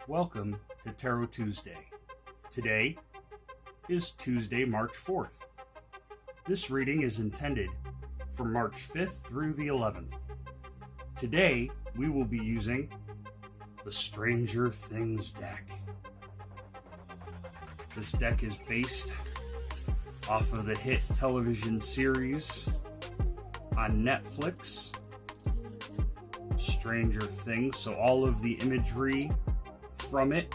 Welcome to Tarot Tuesday. Today is Tuesday, March 4th. This reading is intended for March 5th through the 11th. Today, we will be using the Stranger Things deck. This deck is based off of the hit television series on Netflix, Stranger Things, so all of the imagery from it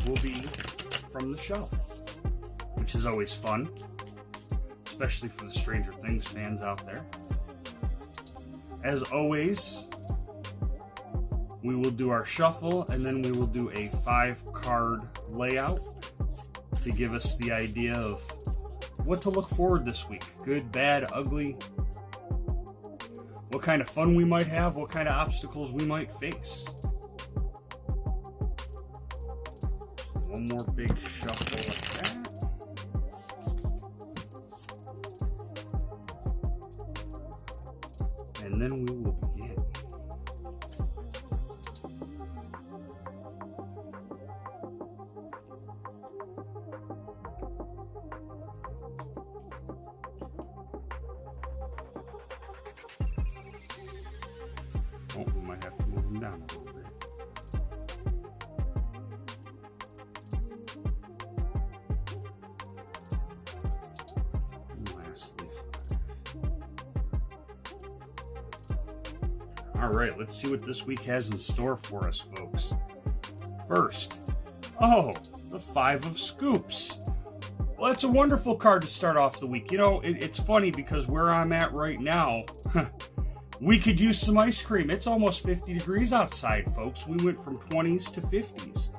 will be from the show, which is always fun, especially for the Stranger Things fans out there. As always, we will do our shuffle and then we will do a 5-card layout to give us the idea of what to look forward this week. Good, bad, ugly. What kind of fun we might have, what kind of obstacles we might face. One more big shuffle like that. And then we will begin. Oh, we might have to move them down a little bit. All right, let's see what this week has in store for us, folks. First, the 5 of Scoops. Well, that's a wonderful card to start off the week. You know, it's funny because where I'm at right now, we could use some ice cream. It's almost 50 degrees outside, folks. We went from 20s to 50s.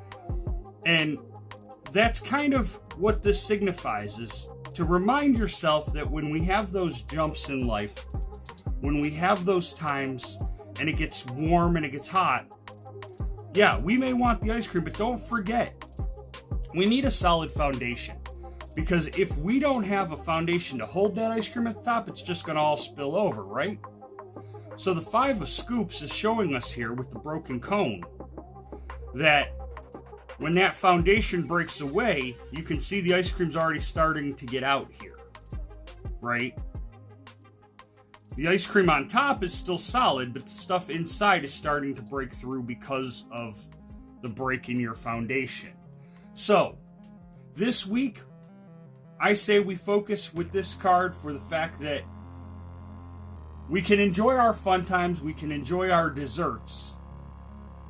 And that's kind of what this signifies, is to remind yourself that when we have those jumps in life, when we have those times and it gets warm and it gets hot, yeah, we may want the ice cream, but don't forget, we need a solid foundation. Because if we don't have a foundation to hold that ice cream at the top, it's just going to all spill over, right? So the 5 of Scoops is showing us here with the broken cone that when that foundation breaks away, you can see the ice cream's already starting to get out here, right? The ice cream on top is still solid, but the stuff inside is starting to break through because of the break in your foundation. So, this week, I say we focus with this card for the fact that we can enjoy our fun times, we can enjoy our desserts,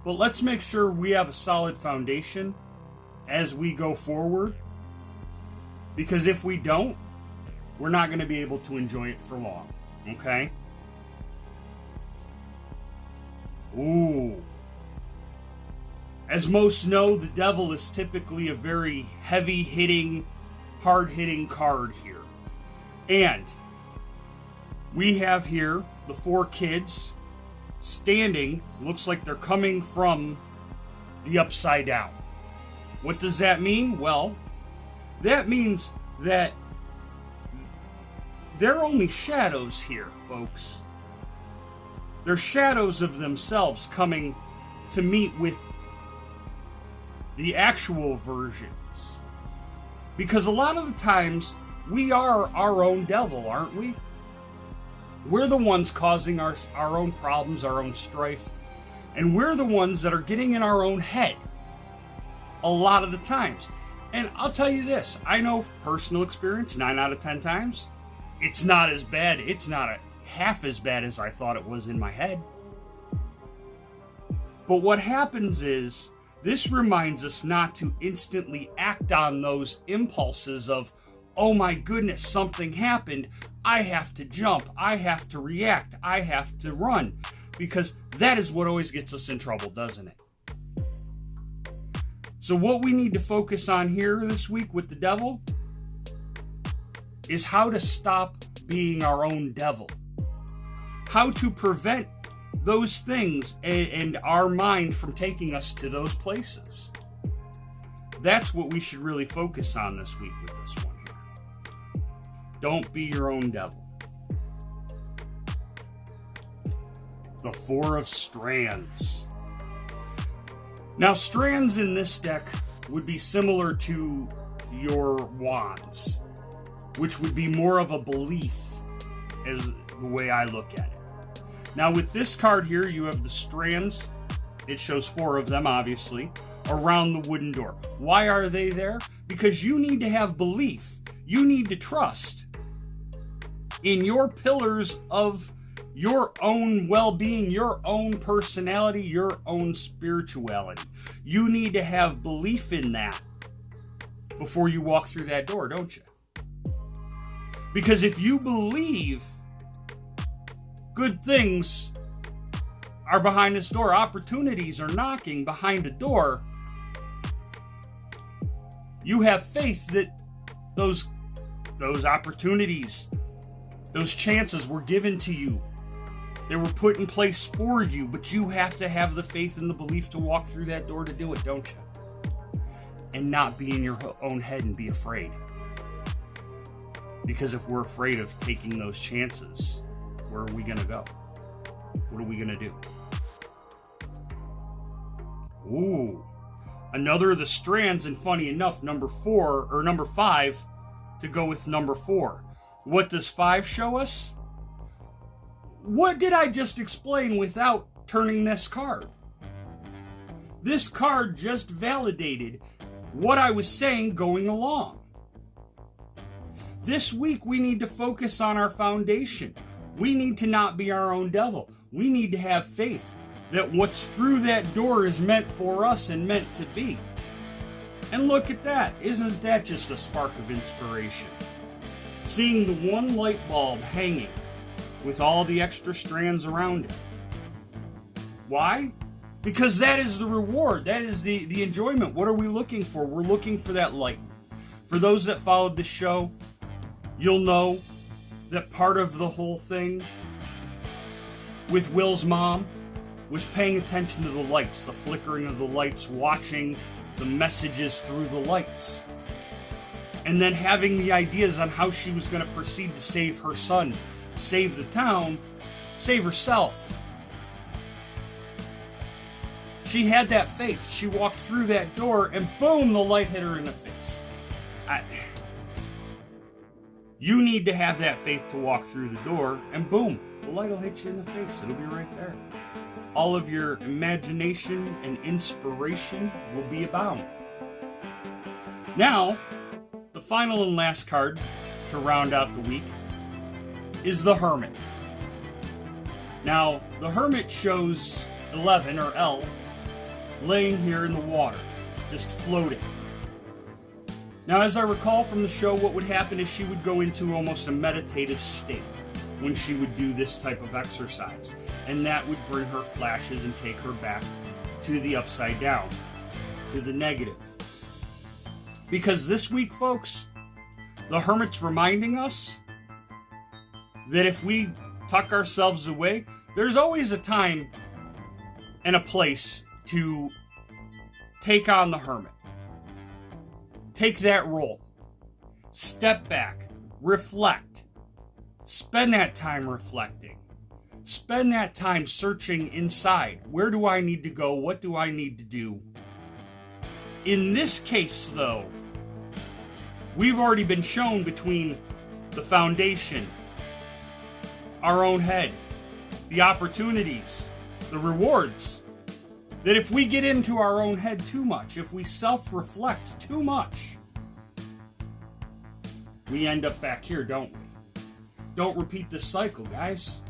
but let's make sure we have a solid foundation as we go forward, because if we don't, we're not going to be able to enjoy it for long. Okay? Ooh. As most know, the Devil is typically a very heavy-hitting, hard-hitting card here. And we have here the 4 kids standing. Looks like they're coming from the upside down. What does that mean? Well, that means that they're only shadows here, folks. They're shadows of themselves coming to meet with the actual versions. Because a lot of the times, we are our own devil, aren't we? We're the ones causing our own problems, our own strife. And we're the ones that are getting in our own head a lot of the times. And I'll tell you this, I know personal experience, 9 out of 10 times, it's not as bad. It's not half as bad as I thought it was in my head. But what happens is, this reminds us not to instantly act on those impulses of, oh my goodness, something happened. I have to jump. I have to react. I have to run. Because that is what always gets us in trouble, doesn't it? So what we need to focus on here this week with the Devil is how to stop being our own devil. How to prevent those things and our mind from taking us to those places. That's what we should really focus on this week with this one here. Don't be your own devil. The Four of Strands. Now, strands in this deck would be similar to your wands, which would be more of a belief, as the way I look at it. Now, with this card here, you have the strands. It shows 4 of them, obviously, around the wooden door. Why are they there? Because you need to have belief. You need to trust in your pillars of your own well-being, your own personality, your own spirituality. You need to have belief in that before you walk through that door, don't you? Because if you believe good things are behind this door, opportunities are knocking behind the door, you have faith that those opportunities, those chances were given to you. They were put in place for you, but you have to have the faith and the belief to walk through that door to do it, don't you? And not be in your own head and be afraid. Because if we're afraid of taking those chances, where are we going to go? What are we going to do? Ooh. Another of the strands, and funny enough, number 5 to go with number 4. What does 5 show us? What did I just explain without turning this card? This card just validated what I was saying going along. This week we need to focus on our foundation. We need to not be our own devil. We need to have faith that what's through that door is meant for us and meant to be. And look at that. Isn't that just a spark of inspiration? Seeing the one light bulb hanging with all the extra strands around it. Why? Because that is the reward. That is the enjoyment. What are we looking for? We're looking for that light. For those that followed the show, you'll know that part of the whole thing with Will's mom was paying attention to the lights, the flickering of the lights, watching the messages through the lights. And then having the ideas on how she was going to proceed to save her son, save the town, save herself. She had that faith. She walked through that door and boom, the light hit her in the face. You need to have that faith to walk through the door and boom, the light will hit you in the face. It'll be right there. All of your imagination and inspiration will be abound. Now, the final and last card to round out the week is the Hermit. Now, the Hermit shows 11, or L, laying here in the water, just floating. Now, as I recall from the show, what would happen is she would go into almost a meditative state when she would do this type of exercise. And that would bring her flashes and take her back to the upside down, to the negative. Because this week, folks, the Hermit's reminding us that if we tuck ourselves away, there's always a time and a place to take on the Hermit. Take that role. Step back. Reflect. Spend that time reflecting. Spend that time searching inside. Where do I need to go? What do I need to do? In this case, though, we've already been shown between the foundation, our own head, the opportunities, the rewards, that if we get into our own head too much, if we self-reflect too much, we end up back here, don't we? Don't repeat this cycle, guys.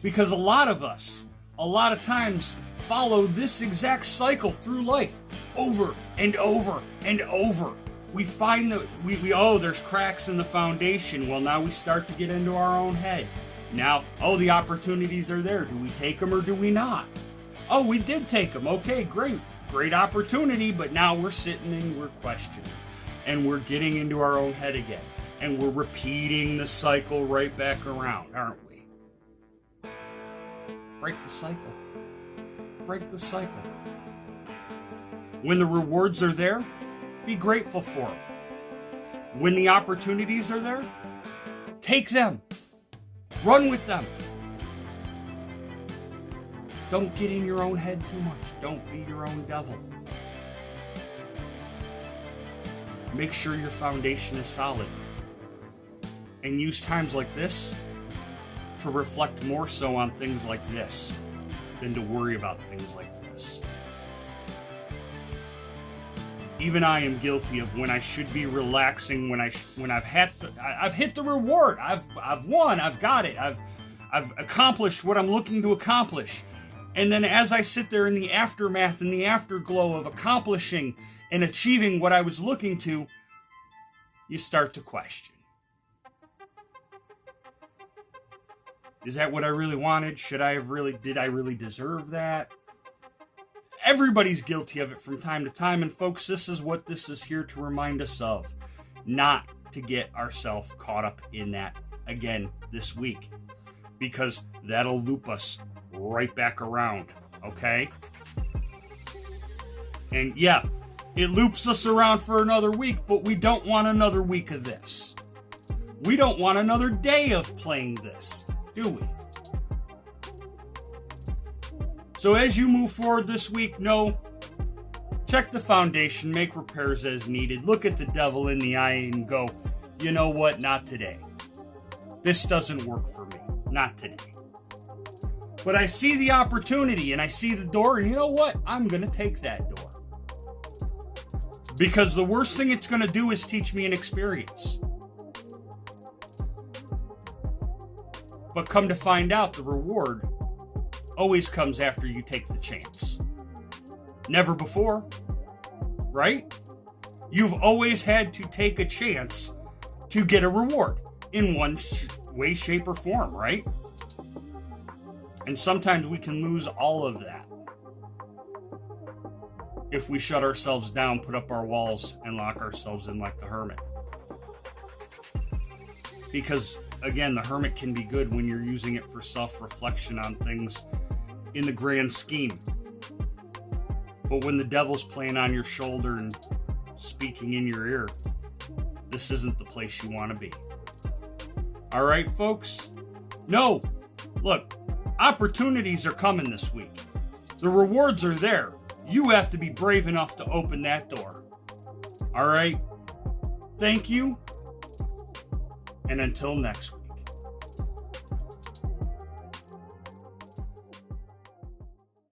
Because a lot of us, a lot of times, follow this exact cycle through life over and over and over. We find that there's cracks in the foundation. Well, now we start to get into our own head. Now, the opportunities are there. Do we take them or do we not? Oh, we did take them. Okay, great. Great opportunity, but now we're sitting and we're questioning. And we're getting into our own head again. And we're repeating the cycle right back around, aren't we? Break the cycle. Break the cycle. When the rewards are there, be grateful for them. When the opportunities are there, take them. Run with them. Don't get in your own head too much. Don't be your own devil. Make sure your foundation is solid. And use times like this to reflect more so on things like this than to worry about things like this. Even I am guilty of when I should be relaxing, when I've hit the reward. I've won. I've got it. I've accomplished what I'm looking to accomplish. And then as I sit there in the aftermath and the afterglow of accomplishing and achieving what I was looking to, you start to question. Is that what I really wanted? Did I really deserve that? Everybody's guilty of it from time to time, and folks, this is what this is here to remind us of. Not to get ourselves caught up in that again this week, because that'll loop us right back around, okay? And yeah, it loops us around for another week, but we don't want another week of this. We don't want another day of playing this, do we? So as you move forward this week, check the foundation, make repairs as needed, look at the devil in the eye and go, you know what, not today. This doesn't work for me, not today. But I see the opportunity and I see the door, and you know what, I'm going to take that door. Because the worst thing it's going to do is teach me an experience. But come to find out, the reward always comes after you take the chance. Never before, right? You've always had to take a chance to get a reward in one way, shape, or form, right? And sometimes we can lose all of that if we shut ourselves down, put up our walls, and lock ourselves in like the hermit. Because, again, the hermit can be good when you're using it for self-reflection on things in the grand scheme. But when the devil's playing on your shoulder and speaking in your ear, this isn't the place you want to be. All right, folks? No, look, opportunities are coming this week. The rewards are there. You have to be brave enough to open that door. All right? Thank you. And until next week.